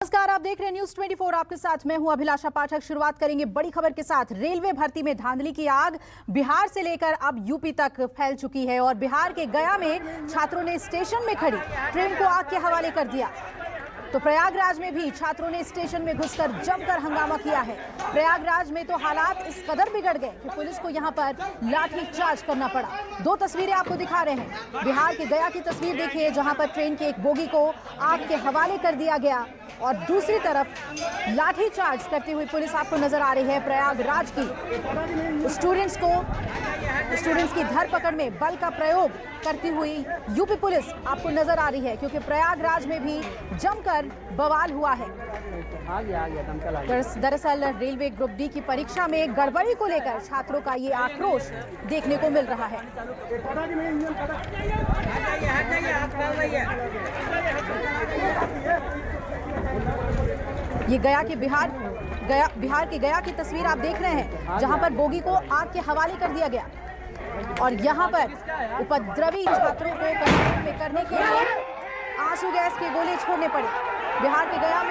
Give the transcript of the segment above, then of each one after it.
नमस्कार, आप देख रहे हैं न्यूज 24। आपके साथ मैं हूं अभिलाषा पाठक। शुरुआत करेंगे बड़ी खबर के साथ। रेलवे भर्ती में धांधली की आग बिहार से लेकर अब यूपी तक फैल चुकी है और बिहार के गया में छात्रों ने स्टेशन में खड़ी ट्रेन को आग के हवाले कर दिया। तो प्रयागराज में भी छात्रों ने स्टेशन में घुसकर जमकर हंगामा किया है। प्रयागराज में तो हालात इस कदर बिगड़ गए कि पुलिस को यहां पर लाठी चार्ज करना पड़ा। दो तस्वीरें आपको दिखा रहे हैं। बिहार के गया की तस्वीर देखिए, जहां पर ट्रेन के एक बोगी को आग के हवाले कर दिया गया और दूसरी तरफ लाठी चार्ज करती हुई पुलिस आपको नजर आ रही है। प्रयागराज की स्टूडेंट्स की धरपकड़ में बल का प्रयोग करती हुई यूपी पुलिस आपको नजर आ रही है, क्योंकि प्रयागराज में भी जमकर बवाल हुआ है। दरअसल रेलवे ग्रुप डी की परीक्षा में गड़बड़ी को लेकर छात्रों का ये आक्रोश देखने को मिल रहा है। ये बिहार के गया की तस्वीर आप देख रहे हैं, जहां पर बोगी को आग के हवाले कर दिया गया और यहां पर उपद्रवी छात्रों को कंट्रोल में करने के लिए आंसू गैस के गोले छोड़ने पड़े। बिहार के गया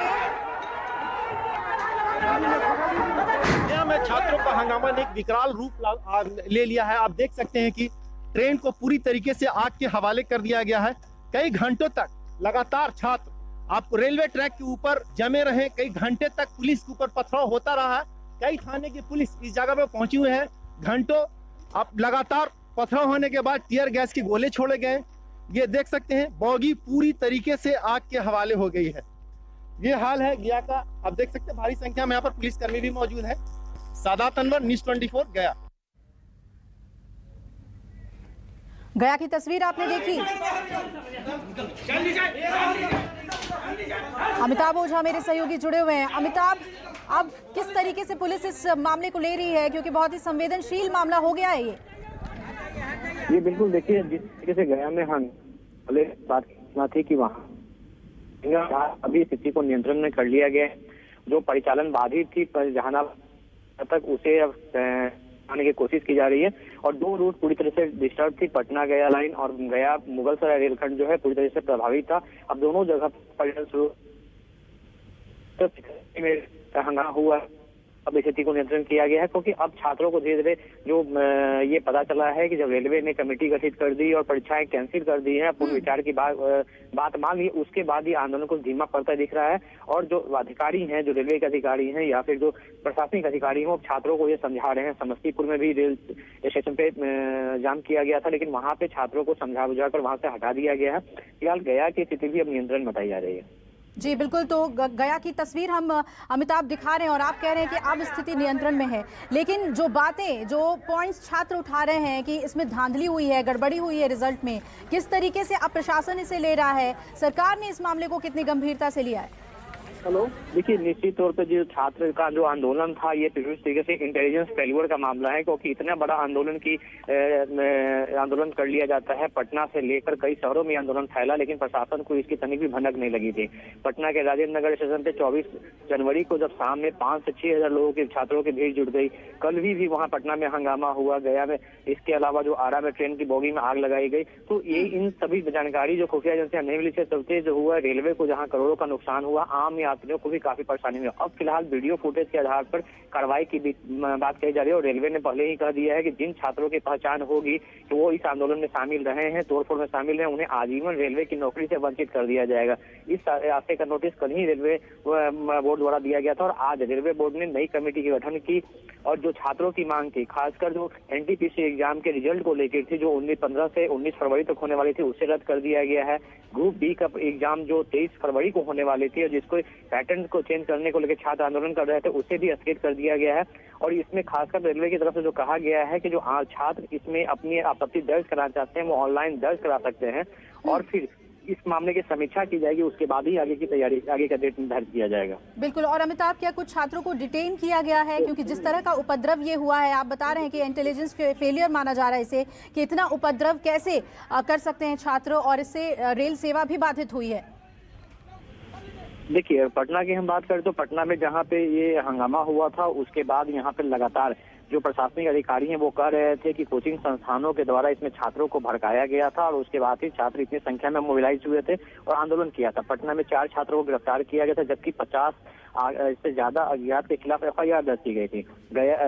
में छात्रों का हंगामा ने एक विकराल रूप ले लिया है। आप देख सकते हैं कि ट्रेन को पूरी तरीके से आग के हवाले कर दिया गया है। कई घंटों तक लगातार छात्र आपको रेलवे ट्रैक के ऊपर जमे रहे। कई घंटे तक पुलिस के ऊपर पथराव होता रहा। कई थाने की पुलिस इस जगह पे पहुंची हुई है। घंटों अब लगातार पथराव होने के बाद टीयर गैस के गोले छोड़े गए। ये देख सकते हैं, बोगी पूरी तरीके से आग के हवाले हो गई है। ये हाल है गया का। आप देख सकते हैं भारी संख्या में यहाँ पर पुलिसकर्मी भी मौजूद है। सादात अनवर, न्यूज 24 गया। गया की तस्वीर आपने देखी। अमिताभ ओझा मेरे सहयोगी जुड़े हुए हैं। अमिताभ, अब किस तरीके से पुलिस इस मामले को ले रही है, क्योंकि बहुत ही संवेदनशील मामला हो गया है ये बिल्कुल देखिए, जिस तरीके से गया में हम पहले बात थी कि वहाँ अभी स्थिति को नियंत्रण में कर लिया गया। जो परिचालन बाधित थी जहानाबाद तक, उसे अब आने की कोशिश की जा रही है और दो रूट पूरी तरह से डिस्टर्ब थी। पटना गया लाइन और गया मुगलसराय रेलखंड जो है पूरी तरह से प्रभावित था। अब दोनों जगह परिचालन शुरू हंगामा हुआ। अब स्थिति को नियंत्रण किया गया है, क्योंकि अब छात्रों को धीरे धीरे जो ये पता चला है कि जब रेलवे ने कमेटी गठित कर दी और परीक्षाएं कैंसिल कर दी है, पुनर्विचार की बात मान ली, उसके बाद ही आंदोलन को धीमा पड़ता दिख रहा है। और जो अधिकारी हैं, जो रेलवे के अधिकारी हैं या फिर जो प्रशासनिक अधिकारी हैं, वो छात्रों को ये समझा रहे हैं। समस्तीपुर में भी रेल स्टेशन पे जाम किया गया था, लेकिन वहाँ पे छात्रों को समझा बुझाकर वहाँ से हटा दिया गया है। फिलहाल गया की स्थिति भी अब नियंत्रण में बताई जा रही है। जी बिल्कुल, तो गया की तस्वीर हम अमिताभ दिखा रहे हैं और आप कह रहे हैं कि अब स्थिति नियंत्रण में है। लेकिन जो बातें, जो पॉइंट्स छात्र उठा रहे हैं कि इसमें धांधली हुई है, गड़बड़ी हुई है रिजल्ट में, किस तरीके से अब प्रशासन इसे ले रहा है, सरकार ने इस मामले को कितनी गंभीरता से लिया है? हेलो, देखिए निश्चित तौर पे जो छात्र का जो आंदोलन था, ये पूरी तरीके से इंटेलिजेंस फेल्यूर का मामला है, क्योंकि इतना बड़ा आंदोलन कर लिया जाता है। पटना से लेकर कई शहरों में आंदोलन फैला, लेकिन प्रशासन को इसकी तनिक भी भनक नहीं लगी थी। पटना के राजेंद्र नगर स्टेशन पे 24 जनवरी को जब शाम में 5 से 6 हजार लोगों के छात्रों की भीड़ जुट गई। कल भी वहाँ पटना में हंगामा हुआ, गया में। इसके अलावा जो आरा में ट्रेन की बोगी में आग लगाई गई। तो ये इन सभी जानकारी जो खुफिया एजेंसियां नहीं मिली से चलते जो हुआ, रेलवे को जहाँ करोड़ों का नुकसान हुआ, आम यात्रियों को भी काफी परेशानी हुई। अब फिलहाल वीडियो फुटेज के आधार पर कार्रवाई की बात कही जा रही है और रेलवे ने पहले ही कह दिया है कि जिन छात्रों की पहचान होगी तो वो इस आंदोलन में शामिल रहे हैं, तोड़फोड़ में शामिल हैं, उन्हें आजीवन रेलवे की नौकरी से वंचित कर दिया जाएगा। इस रास्ते का नोटिस कल ही रेलवे बोर्ड द्वारा दिया गया था और आज रेलवे बोर्ड ने नई कमेटी की गठन की और जो छात्रों की मांग थी, खासकर जो एनटीपीसी एग्जाम के रिजल्ट को लेकर थी, जो 15 से 19 फरवरी तक होने वाली थी, उसे रद्द कर दिया गया है। ग्रुप डी का एग्जाम जो 23 फरवरी को होने वाली थी और जिसको पैटर्न को चेंज करने को लेकर छात्र आंदोलन कर रहे थे, उसे भी स्थगित कर दिया गया है। और इसमें खासकर रेलवे की तरफ से जो कहा गया है कि जो छात्र इसमें अपनी आपत्ति दर्ज कराना चाहते हैं, वो ऑनलाइन दर्ज करा सकते हैं और फिर इस मामले की समीक्षा की जाएगी। उसके बाद ही आगे की तैयारी, आगे का डेट निर्धारित किया जाएगा। बिल्कुल। और अमिताभ, क्या कुछ छात्रों को डिटेन किया गया है? क्योंकि जिस तरह का उपद्रव ये हुआ है, आप बता रहे हैं कि इंटेलिजेंस फेलियर माना जा रहा है इसे, कि इतना उपद्रव कैसे कर सकते हैं छात्र, और इससे रेल सेवा भी बाधित हुई है। देखिए, पटना की हम बात करें तो पटना में जहाँ पे ये हंगामा हुआ था, उसके बाद यहाँ पे लगातार जो प्रशासनिक अधिकारी हैं वो कह रहे थे कि कोचिंग संस्थानों के द्वारा इसमें छात्रों को भड़काया गया था और उसके बाद ही छात्र इतनी संख्या में मोबिलाइज हुए थे और आंदोलन किया था। पटना में 4 छात्रों को गिरफ्तार किया गया था, जबकि 50 इससे ज्यादा अज्ञात के खिलाफ FIR दर्ज की गई थी।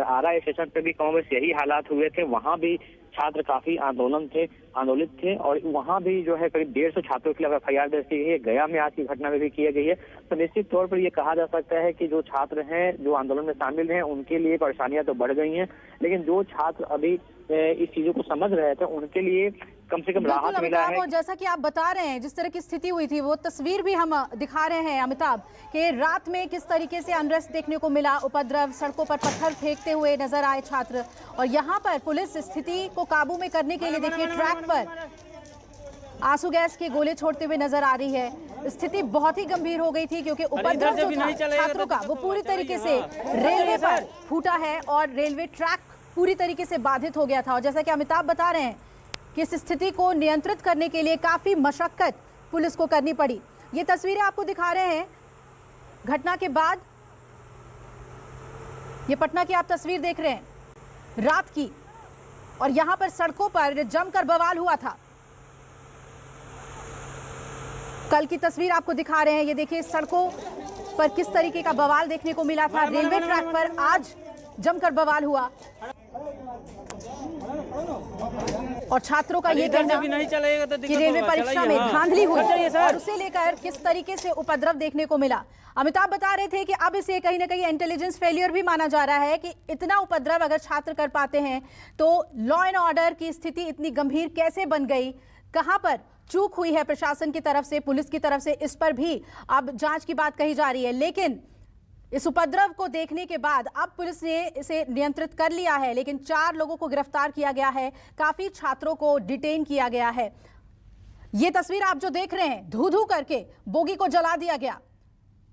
आरा स्टेशन पे भी कांग्रेस यही हालात हुए थे, वहां भी छात्र काफी आंदोलित थे और वहां भी जो है करीब 150 छात्रों के खिलाफ FIR दर्ज की गई है। गया में आज की घटना में भी की गई है। तो निश्चित तौर पर ये कहा जा सकता है कि जो छात्र हैं जो आंदोलन में शामिल हैं उनके लिए परेशानियां तो बढ़ गई हैं, लेकिन जो छात्र अभी इस चीजों को समझ रहे थे उनके लिए कम से कम राहत मिला है। जैसा कि आप बता रहे हैं जिस तरह की स्थिति हुई थी वो तस्वीर भी हम दिखा रहे हैं अमिताभ कि रात में किस तरीके से अनरेस्ट देखने को मिला, उपद्रव, सड़कों पर पत्थर फेंकते हुए नजर आए छात्र और यहाँ पर पुलिस स्थिति को काबू में करने के लिए देखिए ट्रैक पर आंसू गैस के गोले छोड़ते हुए नजर आ रही है। स्थिति बहुत ही गंभीर हो गई थी क्योंकि उपद्रव जो था छात्रों का वो पूरी तरीके से रेलवे पर फूटा है और रेलवे ट्रैक पूरी तरीके से बाधित हो गया था। और जैसा कि अमिताभ बता रहे हैं कि इस स्थिति को नियंत्रित करने के लिए काफी मशक्कत पुलिस को करनी पड़ी। ये तस्वीरें आपको दिखा रहे हैं घटना के बाद। ये पटना की आप तस्वीर देख रहे हैं रात की और यहां पर सड़कों पर जमकर बवाल हुआ था। कल की तस्वीर आपको दिखा रहे हैं, ये देखिए सड़कों पर किस तरीके का बवाल देखने को मिला था। रेलवे ट्रैक पर आज जमकर बवाल हुआ और छात्रों का ये कहना कि रेलवे परीक्षा में धांधली हुई और उसे लेकर किस तरीके से उपद्रव देखने को मिला। अमिताभ बता रहे थे कि अब इसे कहीं ना कहीं इंटेलिजेंस फेलियर भी माना जा रहा है कि इतना उपद्रव अगर छात्र कर पाते हैं तो लॉ एंड ऑर्डर की स्थिति इतनी गंभीर कैसे बन गई, कहां पर चूक हुई है प्रशासन की तरफ से, पुलिस की तरफ से, इस पर भी अब जांच की बात कही जा रही है। लेकिन इस उपद्रव को देखने के बाद अब पुलिस ने इसे नियंत्रित कर लिया है, लेकिन 4 लोगों को गिरफ्तार किया गया है, काफी छात्रों को डिटेन किया गया है। ये तस्वीर आप जो देख रहे हैं, धू धू करके बोगी को जला दिया गया।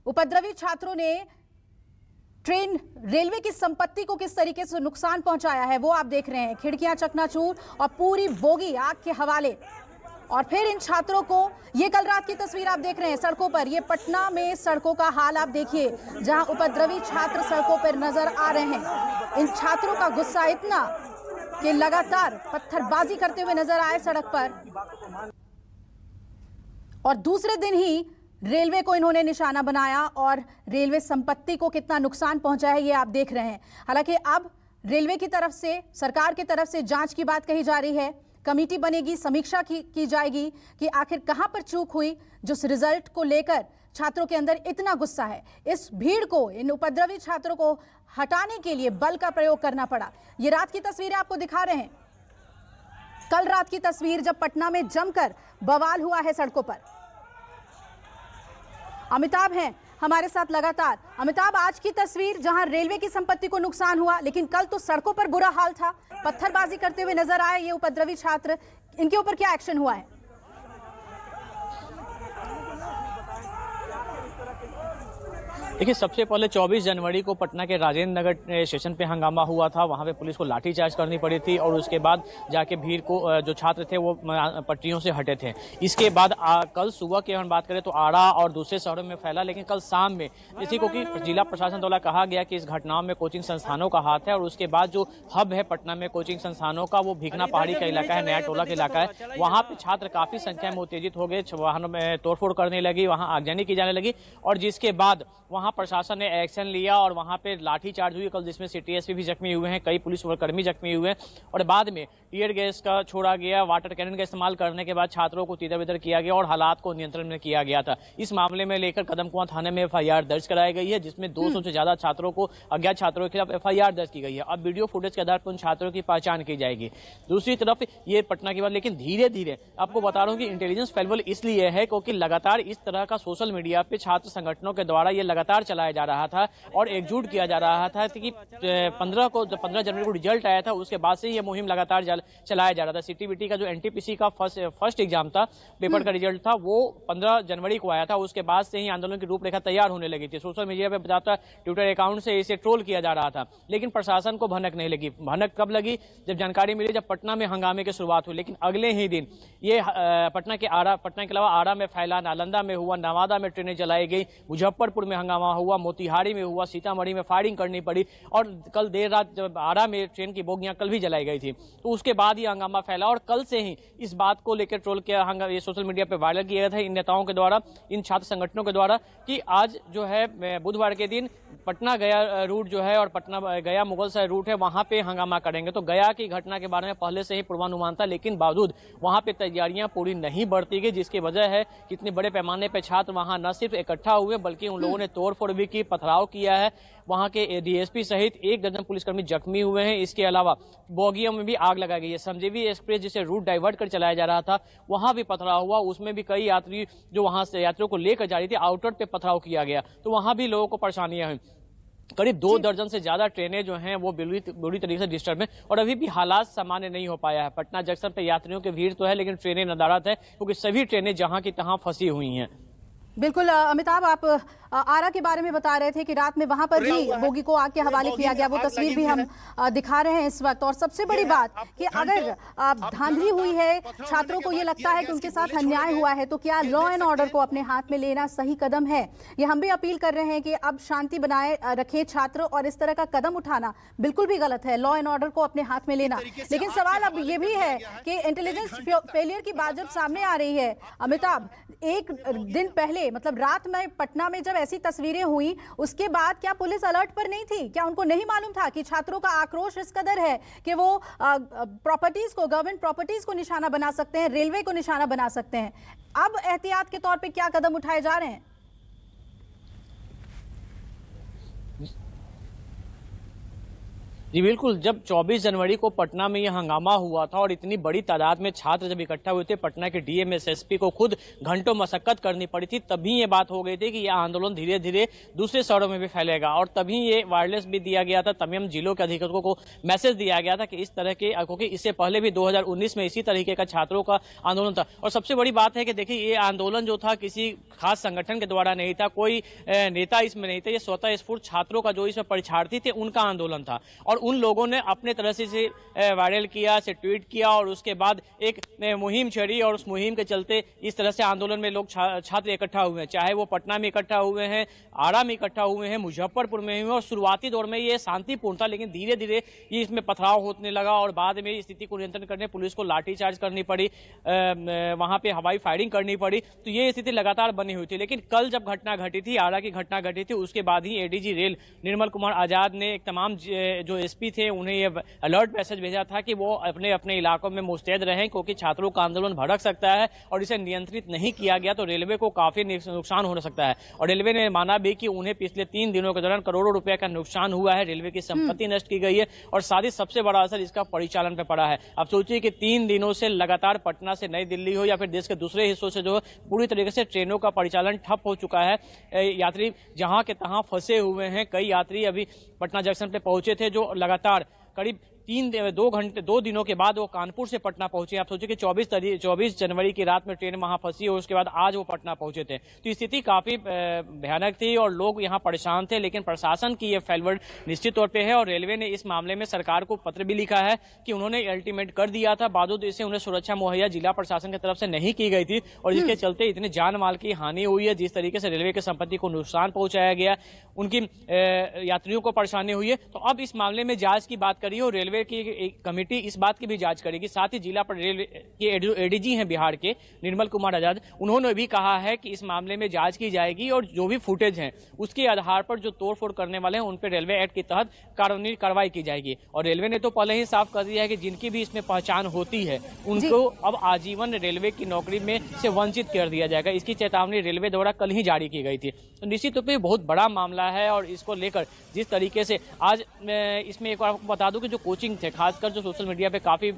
उपद्रवी छात्रों ने रेलवे की संपत्ति को किस तरीके से नुकसान पहुंचाया है वो आप देख रहे हैं। खिड़कियां चकनाचूर और पूरी बोगी आग के हवाले। और फिर इन छात्रों को, ये कल रात की तस्वीर आप देख रहे हैं सड़कों पर, ये पटना में सड़कों का हाल आप देखिए जहां उपद्रवी छात्र सड़कों पर नजर आ रहे हैं। इन छात्रों का गुस्सा इतना कि लगातार पत्थरबाजी करते हुए नजर आए सड़क पर और दूसरे दिन ही रेलवे को इन्होंने निशाना बनाया और रेलवे संपत्ति को कितना नुकसान पहुंचा है ये आप देख रहे हैं। हालांकि अब रेलवे की तरफ से, सरकार की तरफ से जांच की बात कही जा रही है, कमेटी बनेगी, समीक्षा की जाएगी कि आखिर कहां पर चूक हुई जिस रिजल्ट को लेकर छात्रों के अंदर इतना गुस्सा है। इस भीड़ को, इन उपद्रवी छात्रों को हटाने के लिए बल का प्रयोग करना पड़ा। ये रात की तस्वीरें आपको दिखा रहे हैं, कल रात की तस्वीर जब पटना में जमकर बवाल हुआ है सड़कों पर। अमिताभ हैं हमारे साथ लगातार। अमिताभ, आज की तस्वीर जहां रेलवे की संपत्ति को नुकसान हुआ, लेकिन कल तो सड़कों पर बुरा हाल था, पत्थरबाजी करते हुए नजर आए ये उपद्रवी छात्र, इनके ऊपर क्या एक्शन हुआ है? देखिए, सबसे पहले 24 जनवरी को पटना के राजेंद्र नगर स्टेशन पे हंगामा हुआ था। वहां पे पुलिस को लाठीचार्ज करनी पड़ी थी और उसके बाद जाके भीड़ को, जो छात्र थे वो पटरियों से हटे थे। इसके बाद कल सुबह की हम बात करें तो आरा और दूसरे शहरों में फैला, लेकिन कल शाम में इसी को कि जिला प्रशासन द्वारा कहा गया कि इस घटनाओं में कोचिंग संस्थानों का हाथ है और उसके बाद जो हब है पटना में कोचिंग संस्थानों का, वो भिखना पहाड़ी का इलाका है, नया टोला का इलाका है। वहाँ पे छात्र काफी संख्या में उत्तेजित हो गए, वाहनों में तोड़फोड़ करने लगी, वहाँ आगजनी की जाने लगी और जिसके बाद वहां प्रशासन ने एक्शन लिया और वहां पे लाठीचार्ज हुई कल, जिसमें सिटी एसपी भी जख्मी हुए हैं, कई पुलिसकर्मी जख्मी हुए हैं और बाद में टीयर गैस का छोड़ा गया, वाटर कैनन का इस्तेमाल करने के बाद छात्रों को तितर-बितर किया गया और हालात को नियंत्रण में किया गया था। इस मामले में लेकर कदमकुआं थाने में FIR दर्ज कराई गई है, जिसमें 200 से ज्यादा छात्रों को, अज्ञात छात्रों के खिलाफ FIR दर्ज की गई है। अब वीडियो फुटेज के आधार पर उन छात्रों की पहचान की जाएगी। दूसरी तरफ ये पटना की बात, लेकिन धीरे धीरे आपको बता रहा हूँ कि इंटेलिजेंस फेलियर इसलिए है क्योंकि लगातार इस तरह का सोशल मीडिया पे छात्र संगठनों के द्वारा ये लगातार चलाया जा रहा था और एकजुट किया जा रहा था कि 15 जनवरी को रिजल्ट आया था उसके बाद से ये मुहिम लगातार चलाया जा रहा था। सीटीबीटी का जो एनटीपीसी का फर्स्ट एग्जाम था, पेपर का रिजल्ट था, वो 15 जनवरी को आया था। उसके बाद से ही आंदोलन की रूपरेखा तैयार होने लगी थी। सोशल मीडिया पे बताता ट्विटर अकाउंट से इसे ट्रोल किया जा रहा था, लेकिन प्रशासन को भनक नहीं लगी। भनक कब लगी? जब जानकारी मिली, जब पटना में हंगामे की शुरुआत हुई। लेकिन अगले ही दिन ये पटना के अलावा आरा में फैला, नालंदा में हुआ, नवादा में ट्रेनें चलाई गई, मुजफ्फरपुर में हंगामा हुआ, मोतिहारी में हुआ, सीतामढ़ी में फायरिंग करनी पड़ी और कल देर रात जब आरा में ट्रेन की बोगियां कल भी जलाई गई थी, तो उसके बाद ये हंगामा फैला और कल से ही इस बात को लेकर ट्रोल किया, ये सोशल मीडिया पर वायरल किया गया था इन नेताओं के द्वारा, इन छात्र संगठनों के द्वारा कि आज जो है बुधवार के दिन पटना गया रूट जो है और पटना गया मुगलसराय रूट है, वहां पे हंगामा करेंगे। तो गया की घटना के बारे में पहले से ही पूर्वानुमान था, लेकिन बावजूद वहां पे तैयारियां पूरी नहीं बढ़ती गई, जिसकी वजह है कि इतने बड़े पैमाने पे छात्र वहां न सिर्फ इकट्ठा हुए बल्कि उन लोगों ने तोड़फोड़ भी की, पथराव किया है। वहां के डीएसपी सहित 1 दर्जन पुलिसकर्मी जख्मी हुए हैं। इसके अलावा बोगियों में भी आग लगाई गई है। संजीवी एक्सप्रेस जिसे रूट डाइवर्ट कर चलाया जा रहा था, वहां भी पथराव हुआ, उसमें भी कई यात्री जो वहां से यात्रियों को लेकर जा रही थी, आउटर पे पथराव किया गया, तो वहां भी लोगों को परेशानियां हुई। करीब 2 दर्जन से ज्यादा ट्रेनें जो हैं वो बुरी तरीके से डिस्टर्ब हैं और अभी भी हालात सामान्य नहीं हो पाया है। पटना जंक्शन पे यात्रियों की भीड़ तो है, लेकिन ट्रेनें नदारद है क्योंकि सभी ट्रेनें जहां की तहां फंसी हुई हैं। बिल्कुल अमिताभ, आप आरा के बारे में बता रहे थे कि रात में वहां पर भी बोगी को आग के हवाले किया गया, वो तस्वीर भी हम दिखा रहे हैं इस वक्त। और सबसे बड़ी बात कि अगर धांधली हुई है, छात्रों को ये लगता है कि उनके साथ अन्याय हुआ है, तो क्या लॉ एंड ऑर्डर को अपने हाथ में लेना सही कदम है? ये हम भी अपील कर रहे हैं कि अब शांति बनाए रखे छात्र, और इस तरह का कदम उठाना बिल्कुल भी गलत है, लॉ एंड ऑर्डर को अपने हाथ में लेना। लेकिन सवाल अब ये भी है कि इंटेलिजेंस फेलियर की बात जब सामने आ रही है अमिताभ, एक दिन पहले मतलब रात में पटना में जब ऐसी तस्वीरें हुई, उसके बाद क्या पुलिस अलर्ट पर नहीं थी? क्या उनको नहीं मालूम था कि छात्रों का आक्रोश इस कदर है कि वो प्रॉपर्टीज को, गवर्नमेंट प्रॉपर्टीज को निशाना बना सकते हैं, रेलवे को निशाना बना सकते हैं? अब एहतियात के तौर पे क्या कदम उठाए जा रहे हैं? जी बिल्कुल, जब 24 जनवरी को पटना में यह हंगामा हुआ था और इतनी बड़ी तादाद में छात्र जब इकट्ठा हुए थे, पटना के डीएम एसएसपी को खुद घंटों मशक्कत करनी पड़ी थी, तभी ये बात हो गई थी कि यह आंदोलन धीरे धीरे दूसरे शहरों में भी फैलेगा। और तभी ये वायरलेस भी दिया गया था, तमाम जिलों के अधिकारियों को मैसेज दिया गया था कि इस तरह के, क्योंकि इससे पहले भी 2019 में इसी तरीके का छात्रों का आंदोलन था। और सबसे बड़ी बात है कि देखिए, ये आंदोलन जो था किसी खास संगठन के द्वारा नहीं था, कोई नेता इसमें नहीं था, ये स्वतः स्फूर्त छात्रों का जो इसमें परीक्षार्थी थे उनका आंदोलन था। और उन लोगों ने अपने तरह से वायरल किया, से ट्वीट किया और उसके बाद एक मुहिम छेड़ी और उस मुहिम के चलते इस तरह से आंदोलन में लोग छात्र इकट्ठा हुए हैं, चाहे वो पटना में इकट्ठा हुए हैं, आरा में इकट्ठा हुए हैं, मुजफ्फरपुर में हुए। और शुरुआती दौर में ये शांतिपूर्ण था, लेकिन धीरे धीरे ये इसमें पथराव होने लगा और बाद में स्थिति को नियंत्रण करने पुलिस को लाठीचार्ज करनी पड़ी, वहां पे हवाई फायरिंग करनी पड़ी। तो ये स्थिति लगातार बनी हुई थी। लेकिन कल जब घटना घटी थी, आरा की घटना घटी थी, उसके बाद ही एडीजी रेल निर्मल कुमार आजाद ने तमाम जो एसपी थे उन्हें ये अलर्ट मैसेज भेजा था कि वो अपने अपने इलाकों में मुस्तैद रहें, क्योंकि छात्रों का आंदोलन भड़क सकता है और इसे नियंत्रित नहीं किया गया तो रेलवे को काफी नुकसान हो सकता है। और रेलवे ने माना भी कि उन्हें पिछले 3 दिनों के दौरान करोड़ों रुपए का नुकसान हुआ है, रेलवे की संपत्ति नष्ट की गई है और साथ ही सबसे बड़ा असर इसका परिचालन पर पड़ा है। अब सोचिए कि 3 दिनों से लगातार पटना से नई दिल्ली हो या फिर देश के दूसरे हिस्सों से जो पूरी तरीके से ट्रेनों का परिचालन ठप हो चुका है। यात्री जहां के तहां फंसे हुए हैं। कई यात्री अभी पटना जंक्शन पे पहुंचे थे जो लगातार करीब 2 दिनों के बाद वो कानपुर से पटना पहुंचे। आप सोचिए कि 24 जनवरी की रात में ट्रेन वहां फंसी और उसके बाद आज वो पटना पहुंचे थे। तो स्थिति काफी भयानक थी और लोग यहां परेशान थे। लेकिन प्रशासन की ये फेलवर्ड निश्चित तौर पे है और रेलवे ने इस मामले में सरकार को पत्र भी लिखा है कि उन्होंने अल्टीमेट कर दिया था, बावजूद इससे उन्हें सुरक्षा मुहैया जिला प्रशासन की तरफ से नहीं की गई थी और जिसके चलते इतनी जान माल की हानि हुई है। जिस तरीके से रेलवे की संपत्ति को नुकसान पहुंचाया गया, उनकी यात्रियों को परेशानी हुई है। तो अब इस मामले में जांच की बात करी और रेलवे की एक कमेटी इस बात की भी जांच करेगी। साथ ही जिला पर रेलवे के एडीजी हैं बिहार के निर्मल कुमार आजाद, उन्होंने भी कहा है कि इस मामले में जांच की जाएगी और जो भी फुटेज है उसके आधार पर जो तोड़फोड़ करने वाले हैं उन पर रेलवे एक्ट के तहत कानूनी कार्रवाई की जाएगी। और रेलवे ने तो पहले ही साफ कर दिया है कि जिनकी भी इसमें पहचान होती है उनको अब आजीवन रेलवे की नौकरी में से वंचित कर दिया जाएगा। इसकी चेतावनी रेलवे द्वारा कल ही जारी की गई थी। तो निश्चित रूप से बहुत बड़ा मामला है और इसको लेकर जिस तरीके से आज इसमें एक बार बता दूं कि जो कोचिंग थे, खासकर जो सोशल मीडिया पे काफी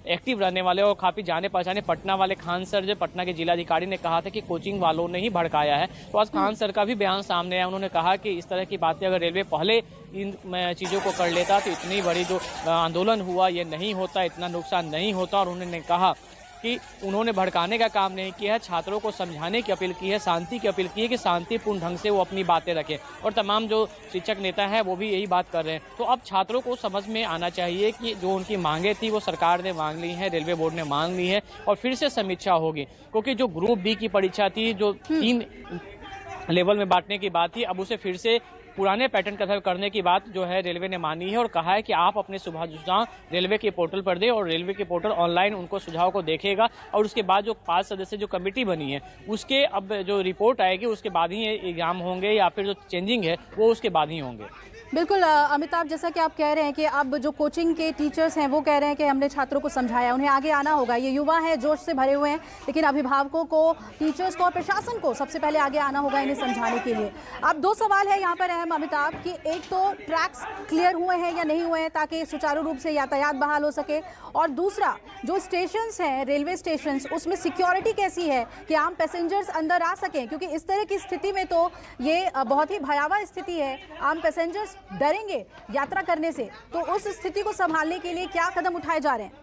एक्टिव रहने वाले और काफी जाने पहचाने पटना वाले खान सर, जो पटना के जिलाधिकारी ने कहा था कि कोचिंग वालों ने ही भड़काया है। तो आज खान सर का भी बयान सामने आया। उन्होंने कहा कि इस तरह की बातें अगर रेलवे पहले इन चीजों को कर लेता तो इतनी बड़ी जो आंदोलन हुआ ये नहीं होता, इतना नुकसान नहीं होता। और उन्होंने कहा कि उन्होंने भड़काने का काम नहीं किया है, छात्रों को समझाने की अपील की है, शांति की अपील की है कि शांतिपूर्ण ढंग से वो अपनी बातें रखें। और तमाम जो शिक्षक नेता हैं वो भी यही बात कर रहे हैं। तो अब छात्रों को समझ में आना चाहिए कि जो उनकी मांगे थी वो सरकार ने मांग ली है, रेलवे बोर्ड ने मांग ली है और फिर से समीक्षा होगी। क्योंकि जो ग्रुप बी की परीक्षा थी, जो लेवल में बांटने की बात थी, अब उसे फिर से पुराने पैटर्न का करने की बात जो है रेलवे ने मानी है और कहा है कि आप अपने सुझाव रेलवे के पोर्टल पर दें और रेलवे के पोर्टल ऑनलाइन उनको सुझाव को देखेगा और उसके बाद जो 5 सदस्य जो कमेटी बनी है उसके अब जो रिपोर्ट आएगी उसके बाद ही एग्जाम होंगे या फिर जो चेंजिंग है वो उसके बाद ही होंगे। बिल्कुल अमिताभ, जैसा कि आप कह रहे हैं कि अब जो कोचिंग के टीचर्स हैं वो कह रहे हैं कि हमने छात्रों को समझाया, उन्हें आगे आना होगा। ये युवा हैं, जोश से भरे हुए हैं, लेकिन अभिभावकों को, टीचर्स को और प्रशासन को सबसे पहले आगे आना होगा इन्हें समझाने के लिए। अब 2 सवाल है यहाँ पर अहम अमिताभ कि एक तो ट्रैक्स क्लियर हुए हैं या नहीं हुए हैं ताकि सुचारू रूप से यातायात बहाल हो सके, और दूसरा जो स्टेशंस हैं, रेलवे स्टेशंस, उसमें सिक्योरिटी कैसी है कि आम पैसेंजर्स अंदर आ सकें, क्योंकि इस तरह की स्थिति में तो ये बहुत ही भयावह स्थिति है। आम पैसेंजर्स डरेंगे यात्रा करने से, तो उस स्थिति को संभालने के लिए क्या कदम उठाए जा रहे हैं?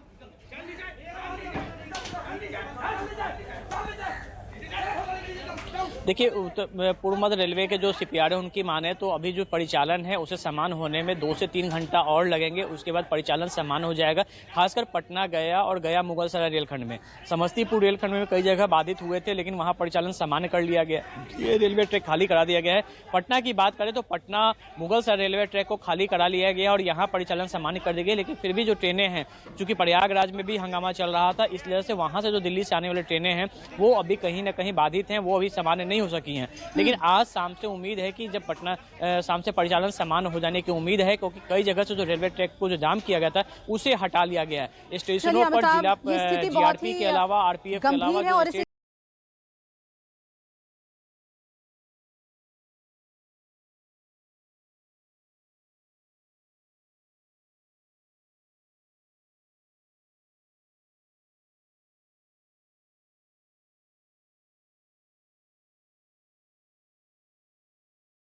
देखिए, पूर्व मध्य रेलवे के जो सीपीआर है उनकी माने तो अभी जो परिचालन है उसे सामान्य होने में 2 से 3 घंटा और लगेंगे, उसके बाद परिचालन सामान्य हो जाएगा। खासकर पटना गया और गया मुगलसराय रेलखंड में, समस्तीपुर रेलखंड में कई जगह बाधित हुए थे लेकिन वहां परिचालन सामान्य कर लिया गया, ये रेलवे ट्रैक खाली करा दिया गया है। पटना की बात करें तो पटना मुगलसराय रेलवे ट्रैक को खाली करा लिया गया और यहाँ परिचालन सामान्य कर दी गई, लेकिन फिर भी जो ट्रेनें हैं, चूंकि प्रयागराज में भी हंगामा चल रहा था, इस वजह से वहां से जो दिल्ली से आने वाली ट्रेनें हैं वो अभी कहीं ना कहीं बाधित हैं, वो अभी सामान्य नहीं हो सकी हैं। लेकिन आज शाम से उम्मीद है कि जब पटना शाम से परिचालन सामान्य हो जाने की उम्मीद है, क्योंकि कई जगह से जो रेलवे ट्रैक को जो जाम किया गया था उसे हटा लिया गया है। स्टेशनों पर जिला जीआरपी के अलावा, आरपीएफ के अलावा